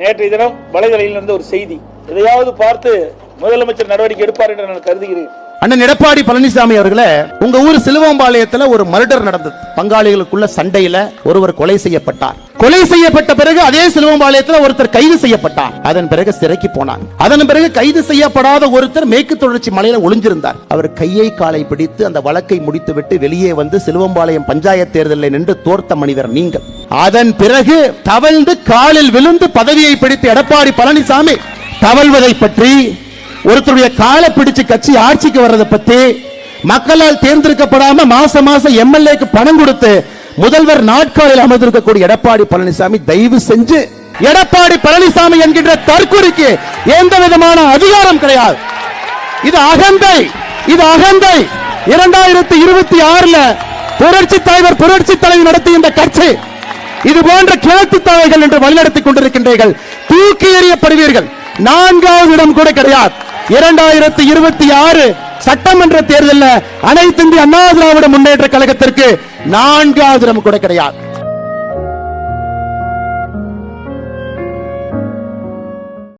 நேற்றைய தினம் வலைதளையில் இருந்த ஒரு செய்தி, எதையாவது பார்த்து முதலமைச்சர் நடவடிக்கை எடுப்பார் என்று நான் கருதுகிறேன். அண்ணன் எடப்பாடி பழனிசாமி அவர்களே, உங்க ஊர் சிலுவம்பாளையத்துல ஒரு மர்டர் நடந்தது. பங்காளிகளுக்குள்ள சண்டையில ஒருவர் கொலை செய்யப்பட்டார். கொலை செய்யப்பட்ட பிறகு அதே சிலுவம்பாளையத்துல ஒருத்தர் கைது செய்யப்பட்டார். அதன் பிறகு சிறைக்கு போனார். அதன் பிறகு கைது செய்யப்படாத ஒருத்தர் மேற்கு தொடர்ச்சி மலையில ஒளிஞ்சிருந்தார். அவர் கையை காலை பிடித்து அந்த வழக்கை முடித்துவிட்டு வெளியே வந்து சிலுவம்பாளையம் பஞ்சாயத்து தேர்தலில் நின்று தோர்த்த மனிதர் நீங்கள். அதன் பிறகு தவழ்ந்து காலில் விழுந்து பதவியை பிடித்து எடப்பாடி பழனிசாமி தவழ்வதை பற்றி, ஒருத்தருடைய காலை பிடிச்சு கட்சி ஆட்சிக்கு வர்றதை பத்தி, மக்களால் தேர்ந்தெடுக்கப்படாம மாசம் எம்எல்ஏக்கு பணம் கொடுத்து முதல்வர் நாட்காலில் அமர்ந்திருக்கக்கூடிய எடப்பாடி பழனிசாமி, தயவு செஞ்சு எடப்பாடி பழனிசாமி என்கின்ற தற்கொலைக்கு எந்த விதமான அதிகாரம் கிடையாது. இது அகந்தை, இது அகந்தை. 2026 புரட்சி தலைவர் புரட்சி தலைவர் நடத்திய இந்த கட்சி இது போன்ற கிழக்கு தலைவர்கள் என்று வழிநடத்திக் கொண்டிருக்கின்றீர்கள். தூக்கி எறியப்படுவீர்கள். 4வது இடம் கூட கிடையாது. 2026 சட்டமன்ற தேர்தலில் அனைத்து இந்திய அண்ணா திராவிட முன்னேற்ற கழகத்திற்கு 4வது இடம் கூட கிடையாது.